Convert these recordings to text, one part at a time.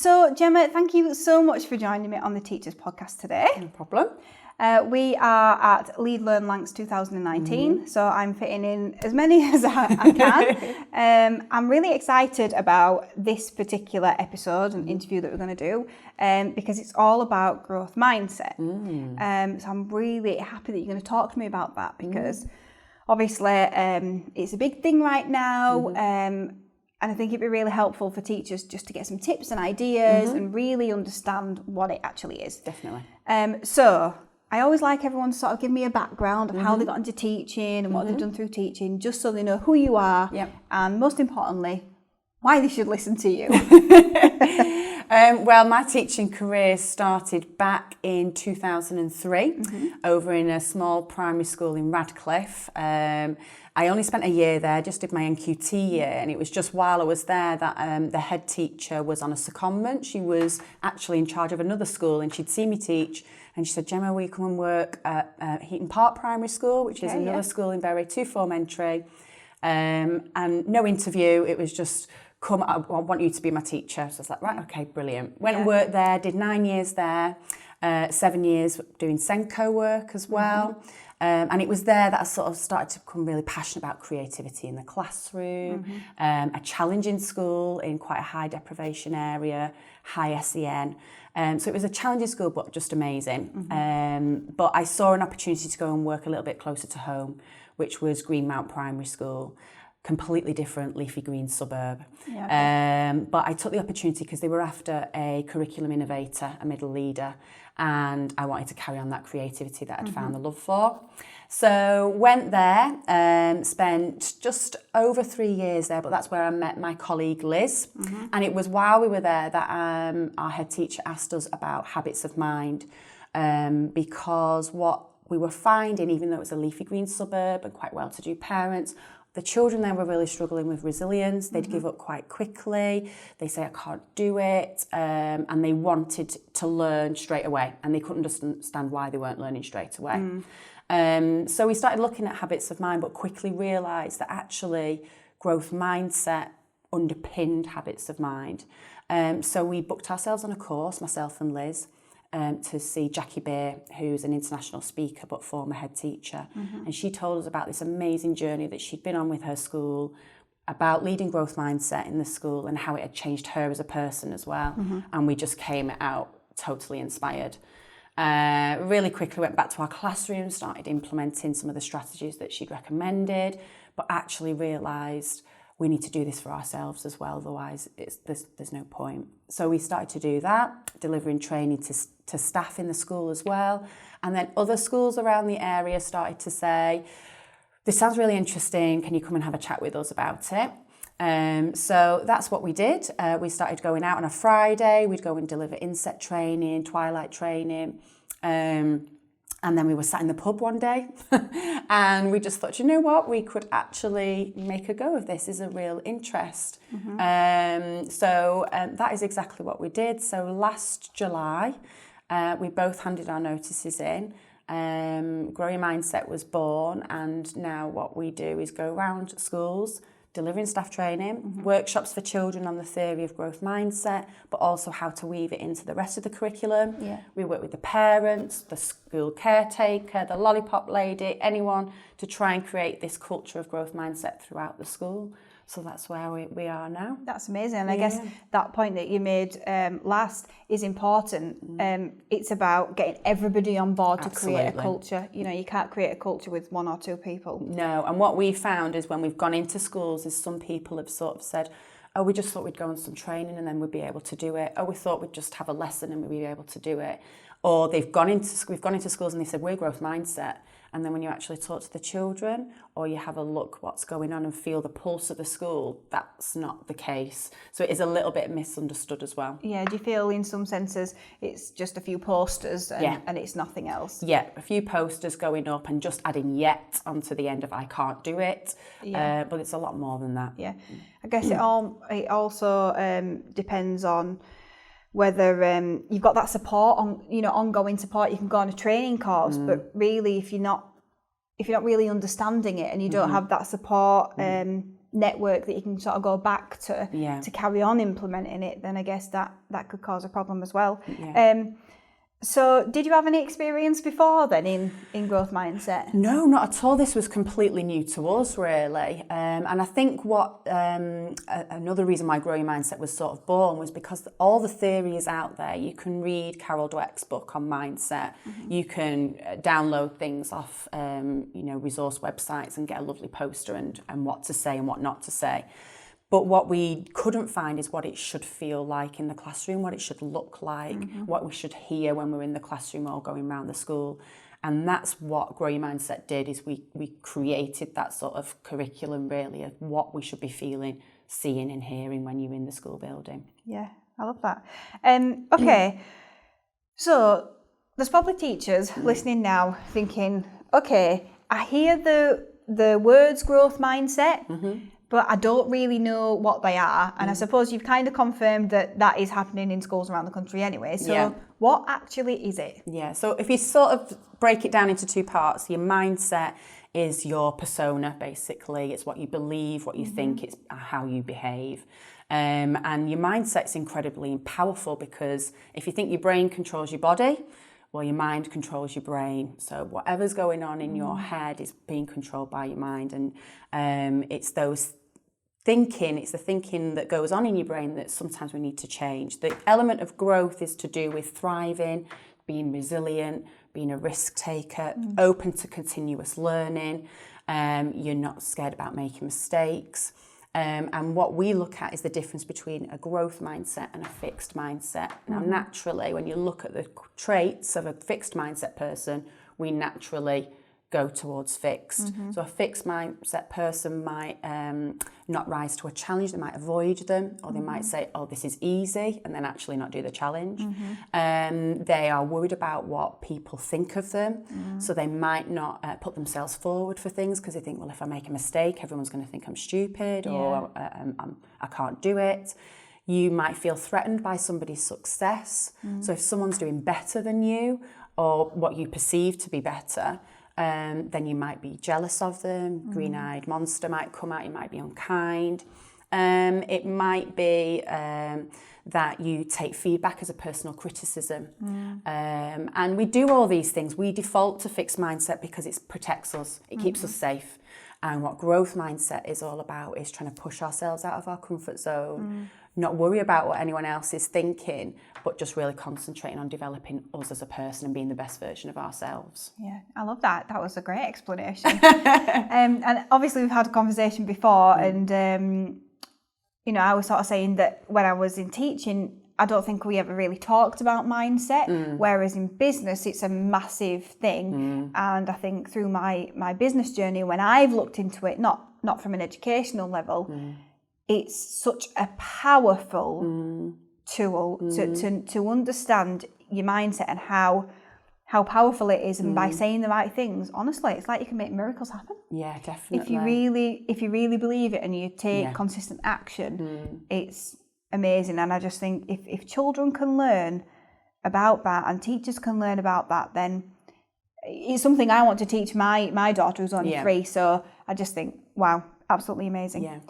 So, Gemma, thank you so much for joining me on the Teachers Podcast today. No problem. We are at Lead Learn Lancs 2019, so I'm fitting in as many as I can. I'm really excited about this particular episode and interview that we're going to do because it's all about growth mindset. So I'm really happy that you're going to talk to me about that because obviously it's a big thing right now. And I think it'd be really helpful for teachers just to get some tips and ideas and really understand what it actually is. Definitely. So I always like everyone to sort of give me a background of how they got into teaching and what they've done through teaching, just so they know who you are and most importantly, why they should listen to you. Well, my teaching career started back in 2003 over in a small primary school in Radcliffe. I only spent a year there, just did my NQT year, and it was just while I was there that the head teacher was on a secondment. She was actually in charge of another school and she'd seen me teach and she said, Gemma, will you come and work at Heaton Park Primary School, which is another school in Bury, 2-form entry, and no interview, it was just, come, I want you to be my teacher. So I was like, right, okay, brilliant. Went and worked there, did 9 years there, 7 years doing Senko work as well. And it was there that I sort of started to become really passionate about creativity in the classroom, a challenging school in quite a high deprivation area, high SEN. So it was a challenging school, but just amazing. But I saw an opportunity to go and work a little bit closer to home, which was Greenmount Primary School. Completely different leafy green suburb. But I took the opportunity because they were after a curriculum innovator, a middle leader, and I wanted to carry on that creativity that I'd found the love for. So went there, spent just over 3 years there, but that's where I met my colleague Liz. And it was while we were there that our head teacher asked us about habits of mind, because what we were finding, even though it was a leafy green suburb and quite well-to-do parents, the children then were really struggling with resilience. They'd give up quite quickly. They say, I can't do it. And they wanted to learn straight away. And they couldn't understand why they weren't learning straight away. So we started looking at habits of mind, but quickly realised that actually growth mindset underpinned habits of mind. So we booked ourselves on a course, myself and Liz, to see Jackie Beer, who's an international speaker but former head teacher. And she told us about this amazing journey that she'd been on with her school, about leading growth mindset in the school and how it had changed her as a person as well. And we just came out totally inspired. Really quickly went back to our classroom, started implementing some of the strategies that she'd recommended, but actually realised we need to do this for ourselves as well, otherwise there's no point. So we started to do that, delivering training to staff in the school as well. And then other schools around the area started to say, this sounds really interesting, can you come and have a chat with us about it? So that's what we did. We started going out on a Friday, we'd go and deliver inset training, twilight training, and then we were sat in the pub one day and we just thought, you know what, we could actually make a go of this. Is a real interest. So that is exactly what we did. So last July, we both handed our notices in. Growing Mindset was born, and now what we do is go around schools, delivering staff training, workshops for children on the theory of growth mindset, but also how to weave it into the rest of the curriculum. We work with the parents, the school caretaker, the lollipop lady, anyone to try and create this culture of growth mindset throughout the school. So that's where we are now. That's amazing. And I guess that point that you made last is important. It's about getting everybody on board to create a culture. You know, you can't create a culture with 1 or 2 people. No, and what we found is when we've gone into schools is some people have sort of said, oh, we just thought we'd go on some training and then we'd be able to do it. Oh, we thought we'd just have a lesson and we'd be able to do it. Or we've gone into schools and they said, we're growth mindset. And then when you actually talk to the children or you have a look what's going on and feel the pulse of the school, that's not the case. So it is a little bit misunderstood as well. Yeah, do you feel in some senses it's just a few posters and it's nothing else? Yeah, a few posters going up and just adding yet onto the end of I can't do it. But it's a lot more than that. Yeah, I guess it also depends on whether you've got that support ongoing support. You can go on a training course, but really if you're not really understanding it and you don't have that support, network that you can sort of go back to Yeah. to carry on implementing it, then I guess that could cause a problem as well. Yeah. So did you have any experience before then in growth mindset? No, not at all. This was completely new to us, really. And I think what another reason why Grow Your Mindset was sort of born was because all the theory is out there. You can read Carol Dweck's book on mindset. You can download things off, resource websites and get a lovely poster and what to say and what not to say. But what we couldn't find is what it should feel like in the classroom, what it should look like, what we should hear when we're in the classroom or going around the school. And that's what Grow Your Mindset did, is we created that sort of curriculum, really, of what we should be feeling, seeing and hearing when you're in the school building. Yeah, I love that. Okay, so there's probably teachers listening now thinking, okay, I hear the words growth mindset, but I don't really know what they are. And I suppose you've kind of confirmed that is happening in schools around the country anyway. So what actually is it? Yeah, so if you sort of break it down into two parts, your mindset is your persona, basically. It's what you believe, what you think, it's how you behave. And your mindset's incredibly powerful, because if you think your brain controls your body, well, your mind controls your brain. So whatever's going on in your head is being controlled by your mind. And it's the thinking that goes on in your brain that sometimes we need to change. The element of growth is to do with thriving, being resilient, being a risk taker, open to continuous learning. You're not scared about making mistakes. And what we look at is the difference between a growth mindset and a fixed mindset. Now, naturally, when you look at the traits of a fixed mindset person, we naturally go towards fixed. So a fixed mindset person might not rise to a challenge, they might avoid them, or they might say, oh, this is easy, and then actually not do the challenge. They are worried about what people think of them, so they might not put themselves forward for things, because they think, well, if I make a mistake, everyone's going to think I'm stupid, or I can't do it. You might feel threatened by somebody's success. So if someone's doing better than you, or what you perceive to be better, then you might be jealous of them. Green-eyed monster might come out. You might be unkind. It might be that you take feedback as a personal criticism. And we do all these things. We default to fixed mindset because it protects us. It keeps us safe. And what growth mindset is all about is trying to push ourselves out of our comfort zone, not worry about what anyone else is thinking, but just really concentrating on developing us as a person and being the best version of ourselves. Yeah, I love that. That was a great explanation. And obviously we've had a conversation before, and I was sort of saying that when I was in teaching, I don't think we ever really talked about mindset, whereas in business it's a massive thing. And I think through my business journey, when I've looked into it, not from an educational level, it's such a powerful tool to understand your mindset and how powerful it is. And by saying the right things, honestly, it's like you can make miracles happen. Yeah, definitely. If you really believe it and you take consistent action, it's amazing. And I just think if children can learn about that and teachers can learn about that, then it's something I want to teach my daughter, who's only 3. So I just think, wow, absolutely amazing.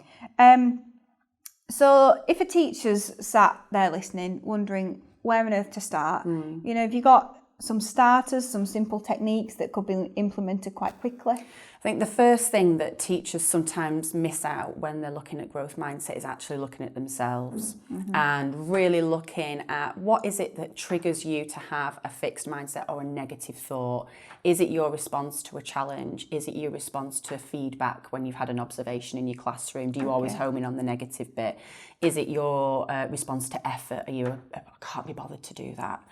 So if a teacher's sat there listening, wondering where on earth to start, have you got some starters, some simple techniques that could be implemented quite quickly? I think the first thing that teachers sometimes miss out when they're looking at growth mindset is actually looking at themselves and really looking at what is it that triggers you to have a fixed mindset or a negative thought. Is it your response to a challenge? Is it your response to feedback when you've had an observation in your classroom? Do you always home in on the negative bit? Is it your response to effort? Are you, I can't be bothered to do that?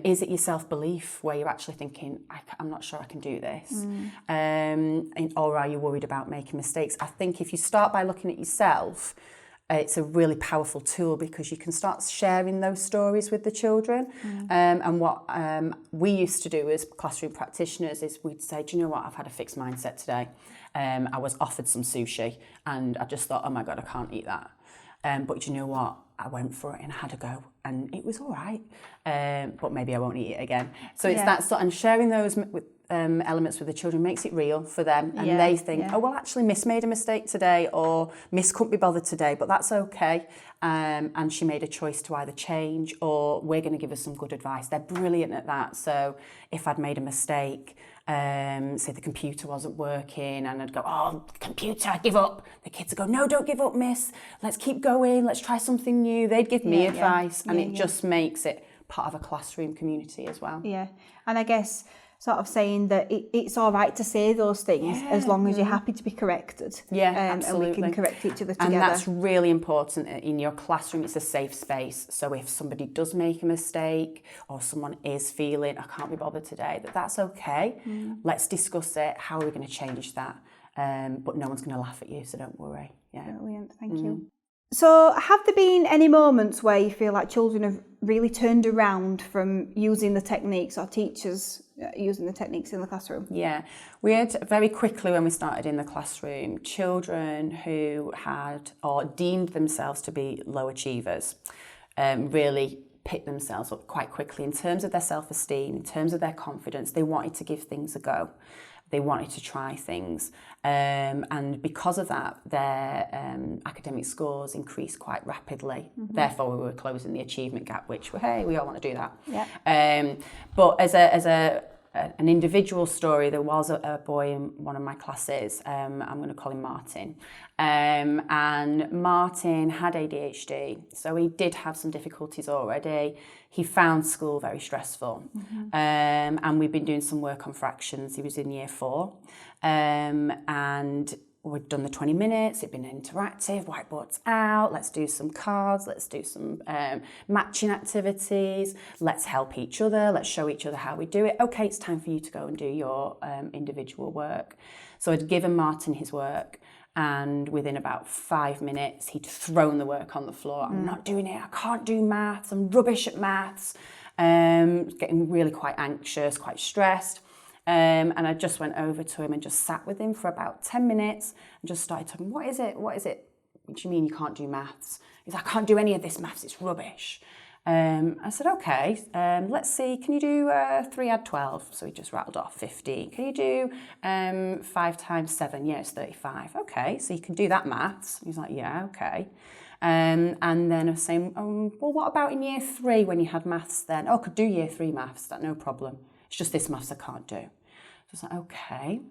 Is it your self-belief where you're actually thinking, I'm not sure I can do this? Or are you worried about making mistakes? I think if you start by looking at yourself, it's a really powerful tool, because you can start sharing those stories with the children. And what we used to do as classroom practitioners is we'd say, do you know what, I've had a fixed mindset today. I was offered some sushi and I just thought, oh my God, I can't eat that. But do you know what? I went for it and I had a go and it was all right. But maybe I won't eat it again. So it's that sort, and sharing those elements with the children makes it real for them, and Yeah, they think, yeah. oh well, actually Miss made a mistake today, or Miss couldn't be bothered today, but that's okay, and she made a choice to either change or we're going to give her some good advice. They're brilliant at that. So if I'd made a mistake, say the computer wasn't working, and I'd go, oh, computer, give up. The kids would go, no, don't give up, Miss. Let's keep going. Let's try something new. They'd give me advice, and it just makes it part of a classroom community as well. Yeah, and I guess sort of saying that it's all right to say those things as long as you're happy to be corrected. Yeah, absolutely. And we can correct each other together. And that's really important in your classroom. It's a safe space. So if somebody does make a mistake, or someone is feeling, I can't be bothered today, that's okay. Let's discuss it. How are we going to change that? But no one's going to laugh at you, so don't worry. Yeah. Brilliant, thank you. So have there been any moments where you feel like children have really turned around from using the techniques, or teachers using the techniques in the classroom? Yeah, we had very quickly when we started in the classroom, children who had or deemed themselves to be low achievers really picked themselves up quite quickly in terms of their self-esteem, in terms of their confidence. They wanted to give things a go. They wanted to try things, and because of that, their academic scores increased quite rapidly. Therefore, we were closing the achievement gap, which we all want to do that. Yeah. But as an individual story, there was a boy in one of my classes. I'm going to call him Martin, and Martin had ADHD, so he did have some difficulties already. He found school very stressful, and we've been doing some work on fractions. He was in year 4, and we'd done the 20 minutes, it'd been interactive, whiteboards out, let's do some cards, let's do some matching activities, let's help each other, let's show each other how we do it. Okay, it's time for you to go and do your individual work. So I'd given Martin his work, and within about 5 minutes, he'd thrown the work on the floor. I'm not doing it, I can't do maths, I'm rubbish at maths. Getting really quite anxious, quite stressed. And I just went over to him and just sat with him for about 10 minutes and just started talking, what is it? What do you mean you can't do maths? He's like, I can't do any of this maths, it's rubbish. I said, okay, let's see, can you do 3 add 12? So he just rattled off 15. Can you do 5 times 7? Yeah, it's 35. Okay, so you can do that maths. He's like, yeah, okay. And then I was saying, well, what about in year 3 when you had maths then? Oh, I could do year 3 maths, that's no problem. It's just this maths I can't do. So I was like, okay.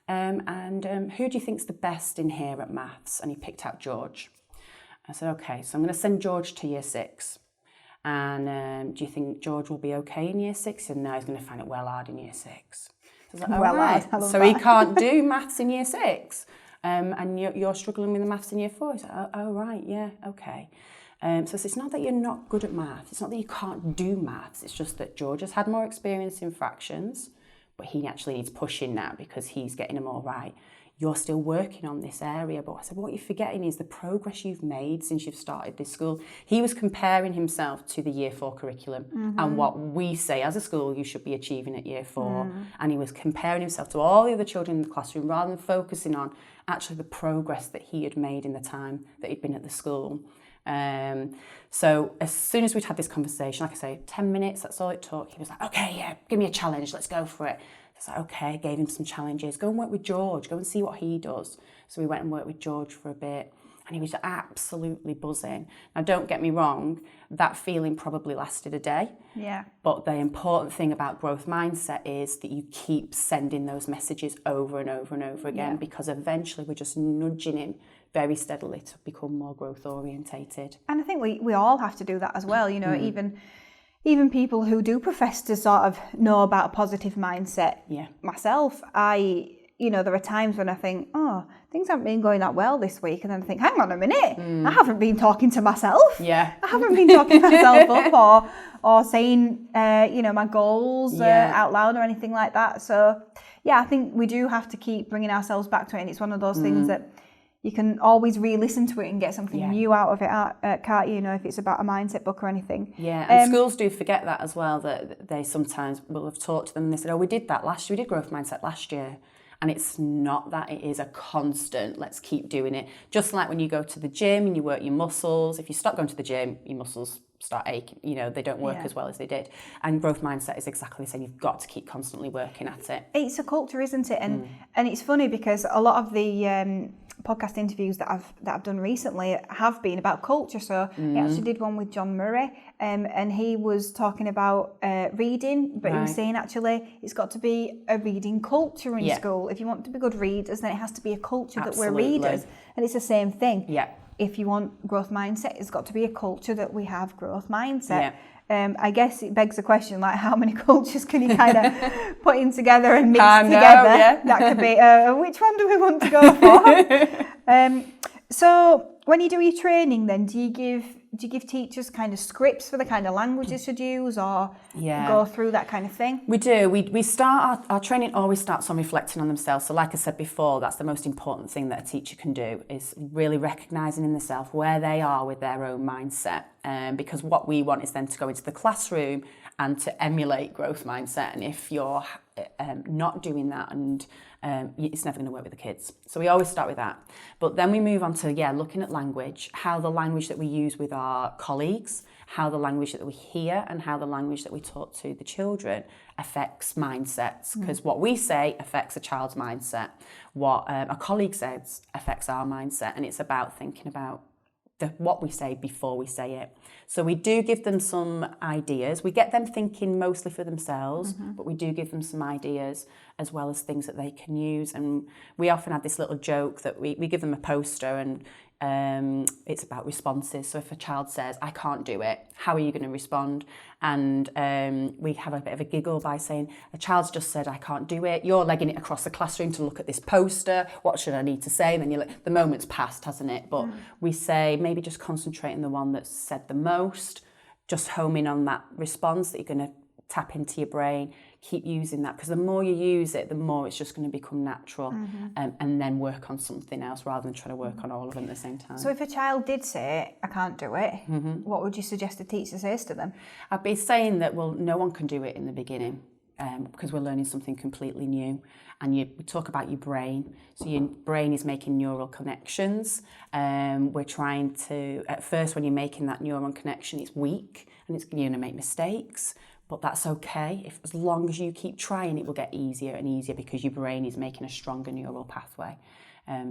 And who do you think's the best in here at maths? And he picked out George. I said, okay, so I'm going to send George to year 6. And do you think George will be okay in year 6? He said, no, he's going to find it well hard in year 6. So I was like, well right. hard. So he can't do maths in year 6. And you're struggling with the maths in year 4. He's like, oh right, yeah, okay. So it's not that you're not good at maths. It's not that you can't do maths. It's just that George has had more experience in fractions, but he actually needs pushing now because he's getting them all right. You're still working on this area. But I said, what you're forgetting is the progress you've made since you've started this school. He was comparing himself to the year 4 curriculum and what we say as a school you should be achieving at year 4. And he was comparing himself to all the other children in the classroom rather than focusing on actually the progress that he had made in the time that he'd been at the school. So as soon as we'd had this conversation, like I say, 10 minutes, that's all it took. He was like, okay, yeah, give me a challenge, let's go for it. I was like, okay, gave him some challenges. Go and work with George, go and see what he does. So we went and worked with George for a bit, and he was absolutely buzzing. Now, don't get me wrong, that feeling probably lasted a day. Yeah. But the important thing about growth mindset is that you keep sending those messages over and over and over again, because eventually we're just nudging him very steadily to become more growth orientated. And I think we all have to do that as well, you know, even people who do profess to sort of know about a positive mindset. Yeah. Myself, there are times when I think, oh, things haven't been going that well this week. And then I think, hang on a minute, I haven't been talking to myself. Yeah. I haven't been talking myself up or saying, my goals out loud or anything like that. So, yeah, I think we do have to keep bringing ourselves back to it. And it's one of those things that you can always re-listen to it and get something new out of it, can't you? If it's about a mindset book or anything. Yeah, and schools do forget that as well, that they sometimes will have taught to them and they said, oh, we did that last year, we did growth mindset last year. And it's not that, it is a constant, let's keep doing it. Just like when you go to the gym and you work your muscles, if you stop going to the gym, your muscles start aching, they don't work as well as they did. And growth mindset is exactly the same. You've got to keep constantly working at it. It's a culture, isn't it? And it's funny because a lot of the podcast interviews that I've done recently have been about culture. So I actually did one with John Murray, and he was talking about reading, but he was saying actually it's got to be a reading culture in school. If you want to be good readers, then it has to be a culture that we're readers, and it's the same thing. If you want growth mindset, it's got to be a culture that we have growth mindset. I guess it begs the question, like, how many cultures can you kind of put in together and mix together? That could be, which one do we want to go for? So when you do your training, then do you give teachers kind of scripts for the kind of languages to use, or go through that kind of thing? We do. We start, our training always starts on reflecting on themselves. So like I said before, that's the most important thing that a teacher can do, is really recognising in themselves where they are with their own mindset. Because what we want is them to go into the classroom and to emulate growth mindset. And if you're not doing that, and it's never going to work with the kids. So we always start with that. But then we move on to, looking at language, how the language that we use with our colleagues, how the language that we hear, and how the language that we talk to the children affects mindsets. Because what we say affects a child's mindset. What a colleague says affects our mindset. And it's about thinking about what we say before we say it. So we do give them some ideas. We get them thinking mostly for themselves, but we do give them some ideas as well as things that they can use. And we often have this little joke that we give them a poster, and it's about responses. So if a child says, I can't do it, how are you going to respond? And we have a bit of a giggle by saying, a child's just said, I can't do it. You're legging it across the classroom to look at this poster. What should I need to say? And then the moment's passed, hasn't it? But we say, maybe just concentrate on the one that's said the most, just home in on that response that you're going to tap into your brain. Keep using that, because the more you use it, the more it's just going to become natural, and then work on something else rather than trying to work on all of them at the same time. So if a child did say, I can't do it, what would you suggest the teacher says to them? I'd be saying that, well, no one can do it in the beginning, because we're learning something completely new. And we talk about your brain. So your brain is making neural connections. We're trying to, at first when you're making that neuron connection, it's weak and it's going to make mistakes. But that's okay. As long as you keep trying, it will get easier and easier, because your brain is making a stronger neural pathway.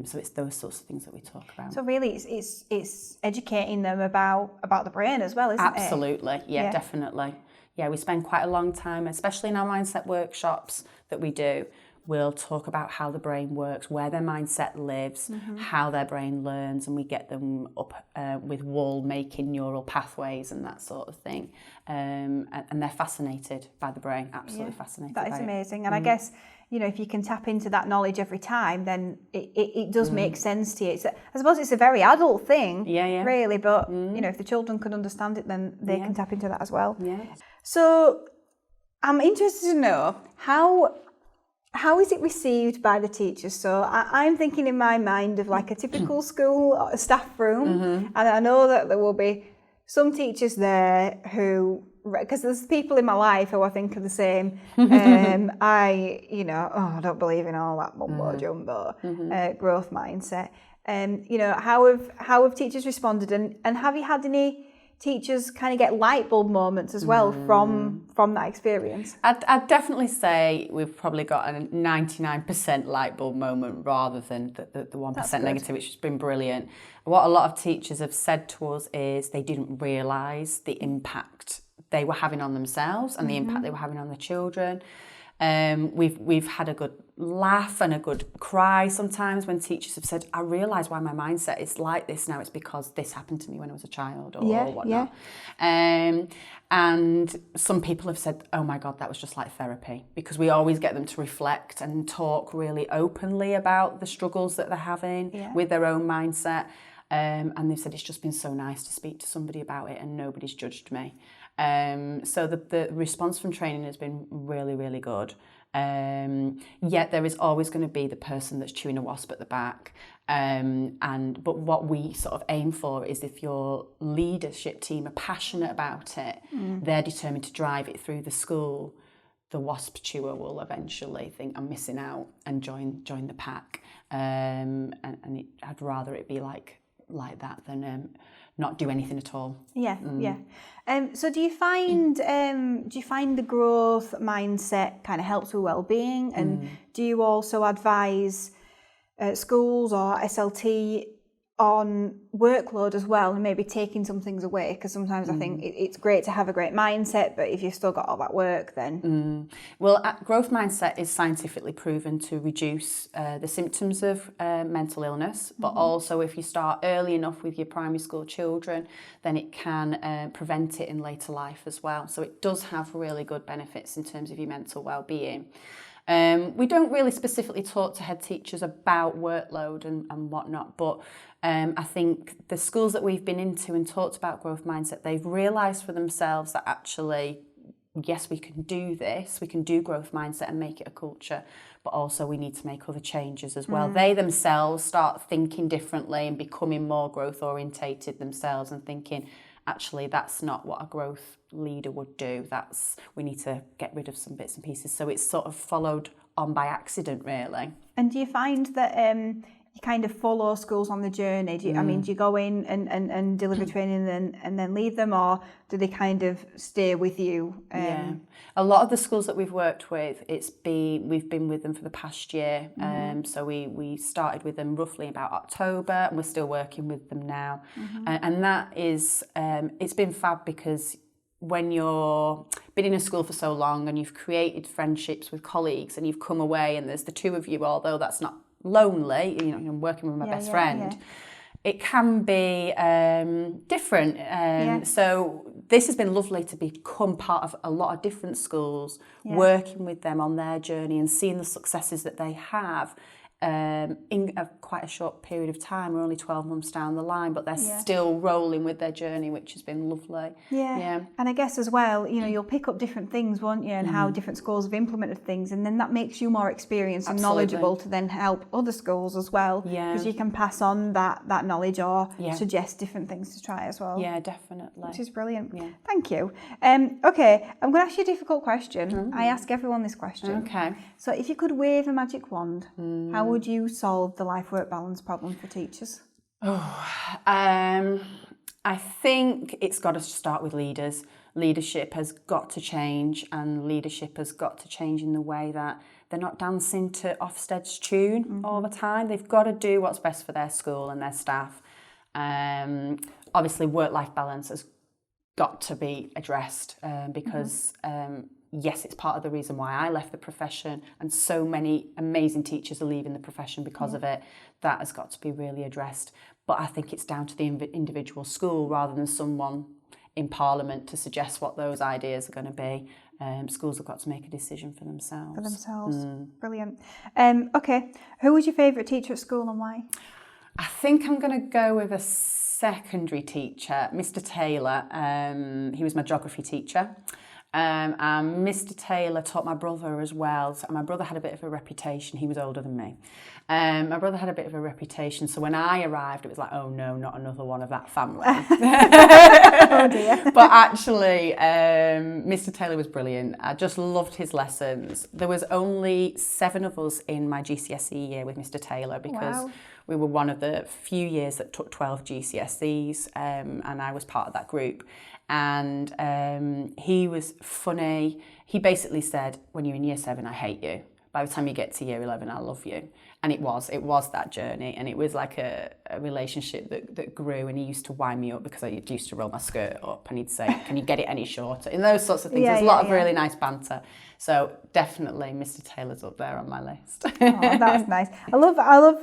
So it's those sorts of things that we talk about. So really, it's educating them about the brain as well, isn't it? Absolutely, definitely. Yeah, we spend quite a long time, especially in our mindset workshops that we do. We'll talk about how the brain works, where their mindset lives, how their brain learns, and we get them up with wool making neural pathways and that sort of thing. And they're fascinated by the brain, absolutely fascinated by it. That is amazing. And I guess, if you can tap into that knowledge every time, then it does make sense to you. I suppose it's a very adult thing, really, but, if the children can understand it, then they can tap into that as well. Yeah. So I'm interested to know, how is it received by the teachers? So I'm thinking in my mind of like a typical school staff room, and I know that there will be some teachers there who, because there's people in my life who I think are the same. I don't believe in all that mumbo jumbo growth mindset. How have teachers responded, and have you had any teachers kind of get light bulb moments as well from that experience? I'd definitely say we've probably got a 99% light bulb moment rather than the 1% negative, which has been brilliant. What a lot of teachers have said to us is they didn't realise the impact they were having on themselves and the impact they were having on the children. We've had a good laugh and a good cry sometimes when teachers have said, I realise why my mindset is like this now. It's because this happened to me when I was a child or whatnot. And some people have said, oh my God, that was just like therapy, because we always get them to reflect and talk really openly about the struggles that they're having with their own mindset. And they've said, it's just been so nice to speak to somebody about it and nobody's judged me. So the response from training has been really, really good. Yet there is always going to be the person that's chewing a wasp at the back. But what we sort of aim for is, if your leadership team are passionate about it, they're determined to drive it through the school, the wasp chewer will eventually think I'm missing out and join the pack. And I'd rather it be like that than not do anything at all. Yeah, yeah. So do you find the growth mindset kind of helps with well-being? And do you also advise schools or SLT on workload as well, and maybe taking some things away? Because sometimes I think it's great to have a great mindset, but if you've still got all that work, then... Well, growth mindset is scientifically proven to reduce the symptoms of mental illness, but also if you start early enough with your primary school children, then it can prevent it in later life as well. So it does have really good benefits in terms of your mental well-being. We don't really specifically talk to head teachers about workload and whatnot, but I think the schools that we've been into and talked about growth mindset, they've realised for themselves that actually, yes, we can do this, we can do growth mindset and make it a culture, but also we need to make other changes as well. They themselves start thinking differently and becoming more growth orientated themselves and thinking, actually, that's not what a growth leader would do. We need to get rid of some bits and pieces. So it's sort of followed on by accident, really. And do you find that you kind of follow schools on the journey? Do you go in and deliver training and then leave them, or do they kind of stay with you? Yeah, a lot of the schools that we've worked with, we've been with them for the past year. So we started with them roughly about October, and we're still working with them now. And that is, it's been fab, because when you're been in a school for so long and you've created friendships with colleagues and you've come away and there's the two of you, although that's not lonely, I'm working with my best friend, it can be different. So this has been lovely to become part of a lot of different schools, working with them on their journey and seeing the successes that they have in quite a short period of time. We're only 12 months down the line, but they're still rolling with their journey, which has been lovely. Yeah. And I guess as well, you'll pick up different things, won't you, and how different schools have implemented things, and then that makes you more experienced and knowledgeable to then help other schools as well, because you can pass on that knowledge or suggest different things to try as well. Yeah, definitely. Which is brilliant. Yeah. Thank you. Okay, I'm going to ask you a difficult question. I ask everyone this question. Okay. So if you could wave a magic wand, how would you solve the life-work balance problem for teachers? I think it's got to start with leaders. Leadership has got to change, and leadership has got to change in the way that they're not dancing to Ofsted's tune all the time. They've got to do what's best for their school and their staff. Obviously, work-life balance has got to be addressed because yes, it's part of the reason why I left the profession, and so many amazing teachers are leaving the profession because of it. That has got to be really addressed. But I think it's down to the individual school rather than someone in Parliament to suggest what those ideas are going to be. Schools have got to make a decision for themselves. Brilliant. Okay, who was your favourite teacher at school and why? I think I'm going to go with a secondary teacher, Mr. Taylor. He was my geography teacher. And Mr. Taylor taught my brother as well. So my brother had a bit of a reputation. He was older than me. My brother had a bit of a reputation. So when I arrived, it was like, oh no, not another one of that family. Oh dear. But actually, Mr. Taylor was brilliant. I just loved his lessons. There was only 7 of us in my GCSE year with Mr. Taylor, because we were one of the few years that took 12 GCSEs, and I was part of that group. And he was funny. He basically said, when you're in year 7, I hate you. By the time you get to year 11, I love you. And it was that journey. And it was like a relationship that grew. And he used to wind me up because I used to roll my skirt up. And he'd say, can you get it any shorter? And those sorts of things. There's a lot of really nice banter. So definitely Mr. Taylor's up there on my list. Oh, that's nice. I love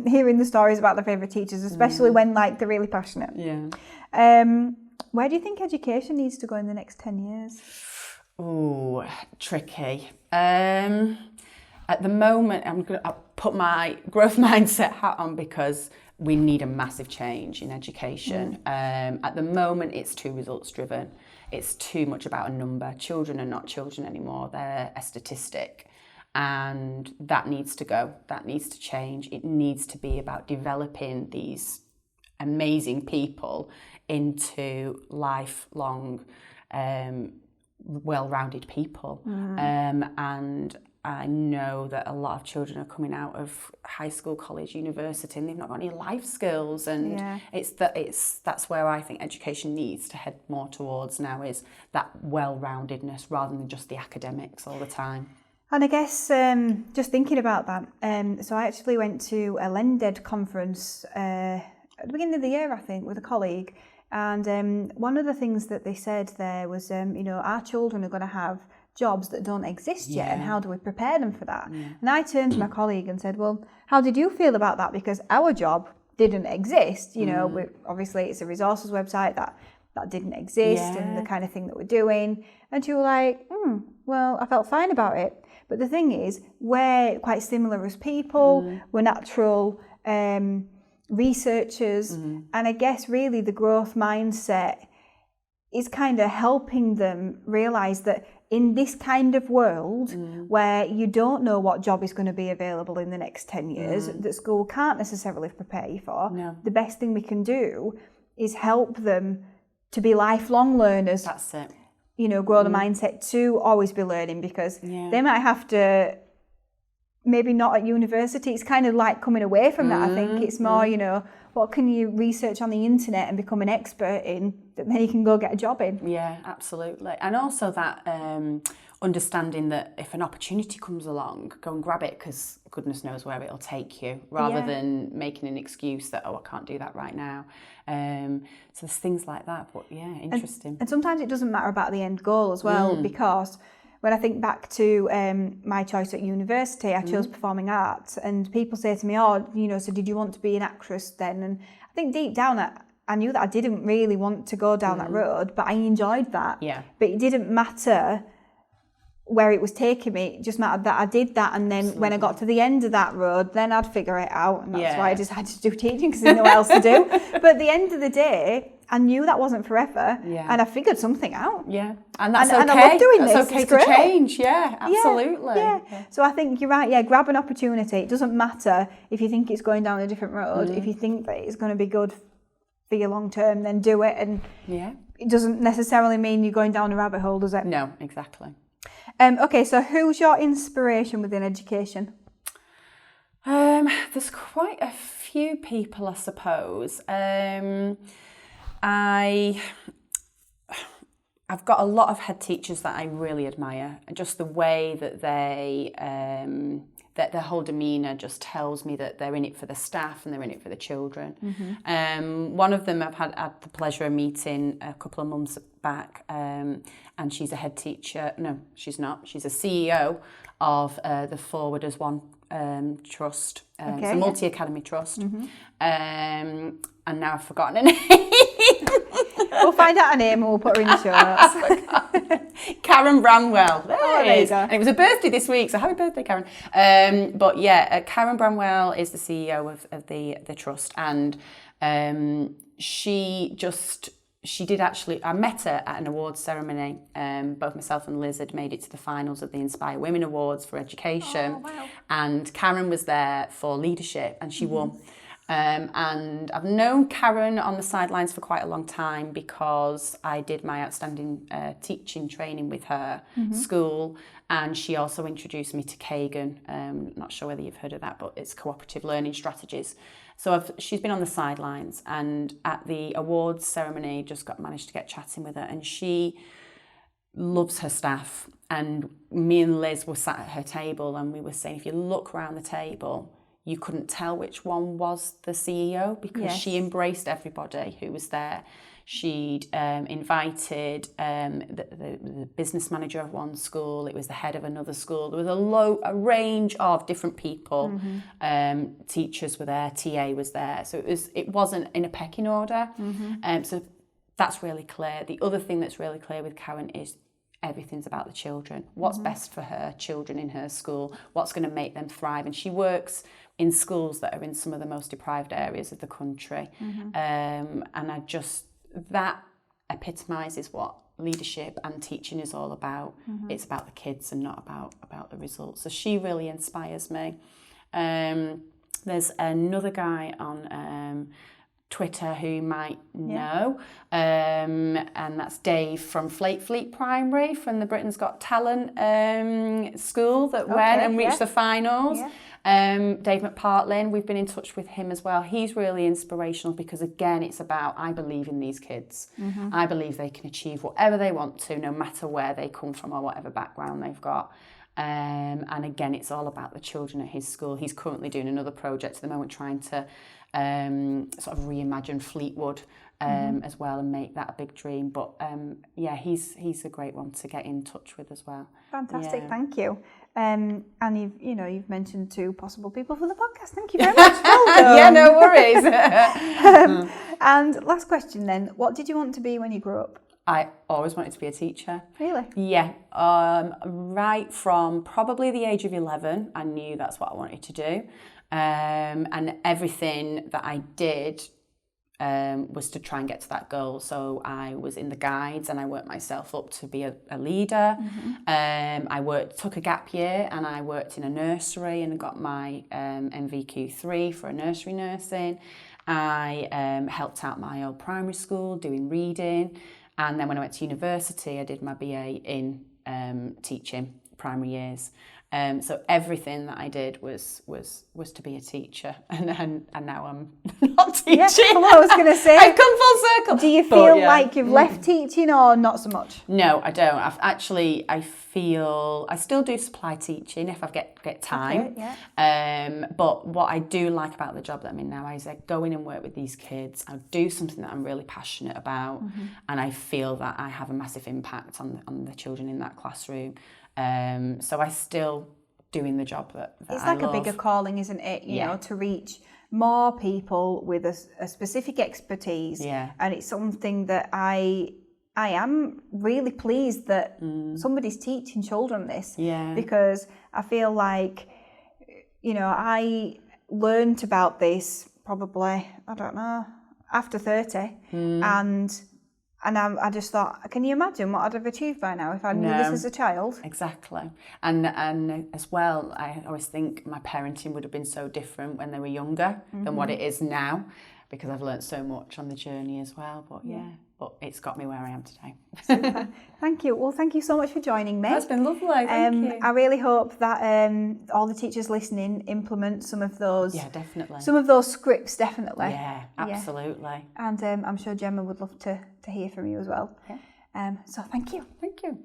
hearing the stories about the favourite teachers, especially when they're really passionate. Yeah. Where do you think education needs to go in the next 10 years? Ooh, tricky. At the moment, I'll put my growth mindset hat on, because we need a massive change in education. At the moment, it's too results driven. It's too much about a number. Children are not children anymore. They're a statistic. And that needs to go. That needs to change. It needs to be about developing these amazing people into lifelong well-rounded people. And I know that a lot of children are coming out of high school, college, university, and they've not got any life skills. And that's where I think education needs to head more towards now, is that well-roundedness rather than just the academics all the time. And I guess just thinking about that, so I actually went to a LENDED conference at the beginning of the year, I think, with a colleague. And one of the things that they said there was, our children are going to have jobs that don't exist yet, and how do we prepare them for that? And I turned to my colleague and said, well, how did you feel about that? Because our job didn't exist. Obviously it's a resources website that didn't exist, and the kind of thing that we're doing. And she was like, well, I felt fine about it. But the thing is, we're quite similar as people. We're natural researchers. And I guess really the growth mindset is kind of helping them realise that in this kind of world where you don't know what job is going to be available in the next 10 years, that school can't necessarily prepare you for, the best thing we can do is help them to be lifelong learners. That's it. Grow the mindset to always be learning, because they might have to, maybe not at university, it's kind of like coming away from that. I think it's more, what can you research on the internet and become an expert in that then you can go get a job in? Yeah, absolutely. And also that understanding that if an opportunity comes along, go and grab it, because goodness knows where it'll take you, rather than making an excuse that, I can't do that right now. So there's things like that, but interesting. And sometimes it doesn't matter about the end goal as well, because when I think back to my choice at university, I chose performing arts, and people say to me, so did you want to be an actress then? And I think deep down I knew that I didn't really want to go down that road, but I enjoyed that. But it didn't matter where it was taking me, it just mattered that I did that, and then when I got to the end of that road, then I'd figure it out, and that's why I decided to do teaching, because there's no else to do. But at the end of the day, I knew that wasn't forever, and I figured something out. And that's okay. And I love doing this. It's okay it's to great. change. Absolutely. So I think you're right. Grab an opportunity. It doesn't matter if you think it's going down a different road. If you think that it's going to be good for your long term, then do it. And it doesn't necessarily mean you're going down a rabbit hole, does it? No, exactly. Okay, so who's your inspiration within education? There's quite a few people, I suppose. I've got a lot of head teachers that I really admire, and just the way that that their whole demeanour just tells me that they're in it for the staff and they're in it for the children. One of them I've had the pleasure of meeting a couple of months back, and she's a head teacher. No, she's not. She's a CEO of the Forward as One trust. It's a multi-academy trust. And now I've forgotten her name. We'll find out her name and we'll put her in the show notes. Karen Bramwell. There you go. And it was her birthday this week, so happy birthday, Karen. Karen Bramwell is the CEO of the trust, and she did actually, I met her at an awards ceremony. Both myself and Liz had made it to the finals of the Inspire Women Awards for Education. Oh, wow. And Karen was there for leadership, and she won. And I've known Karen on the sidelines for quite a long time, because I did my outstanding teaching training with her school, and she also introduced me to Kagan. Not sure whether you've heard of that, but it's cooperative learning strategies. So she's been on the sidelines, and at the awards ceremony managed to get chatting with her, and she loves her staff. And me and Liz were sat at her table, and we were saying, if you look around the table, you couldn't tell which one was the CEO, because she embraced everybody who was there. She'd invited the business manager of one school. It was the head of another school. There was a range of different people. Teachers were there. TA was there. So it wasn't in a pecking order. So that's really clear. The other thing that's really clear with Karen is everything's about the children. What's best for her children in her school? What's going to make them thrive? And she works in schools that are in some of the most deprived areas of the country. And that epitomises what leadership and teaching is all about. It's about the kids and not about the results. So she really inspires me. There's another guy on Twitter who you might know, and that's Dave from Fleet Primary from the Britain's Got Talent school that went and reached the finals. Dave McPartlin, we've been in touch with him as well. He's really inspirational because, again, it's about, I believe in these kids. I believe they can achieve whatever they want to, no matter where they come from or whatever background they've got. And again, it's all about the children at his school. He's currently doing another project at the moment, trying to sort of reimagine Fleetwood as well and make that a big dream. But he's a great one to get in touch with as well. Fantastic, thank you. And you've mentioned 2 possible people for the podcast. Thank you very much. Well done. Yeah, no worries. And last question then, what did you want to be when you grew up? I always wanted to be a teacher. Really? Yeah. Right from probably the age of 11, I knew that's what I wanted to do. And everything that I did was to try and get to that goal. So I was in the guides and I worked myself up to be a leader. I took a gap year and I worked in a nursery and got my NVQ3 for a nursery nursing. I helped out my old primary school doing reading. And then when I went to university, I did my BA in teaching primary years. So everything that I did was to be a teacher, and now I'm not teaching. Yeah, well, I was going to say, I've come full circle. Do you feel like you've left teaching or not so much? No, I don't. I feel I still do supply teaching if I get time. But what I do like about the job that I'm in now is I go in and work with these kids. I do something that I'm really passionate about, and I feel that I have a massive impact on the children in that classroom. So I still doing the job that it's I like love. A bigger calling, isn't it? You know, to reach more people with a specific expertise. And it's something that I am really pleased that somebody's teaching children this. Because I feel like, I learned about this probably, I don't know, after 30. And I just thought, can you imagine what I'd have achieved by now if I knew this as a child? Exactly. And as well, I always think my parenting would have been so different when they were younger than what it is now, because I've learnt so much on the journey as well. But but it's got me where I am today. Super. Thank you. Well, thank you so much for joining me. That's been lovely. Thank you. I really hope that all the teachers listening implement some of those. Yeah, definitely. Some of those scripts, definitely. Yeah, absolutely. And I'm sure Gemma would love to hear from you as well. So thank you. Thank you.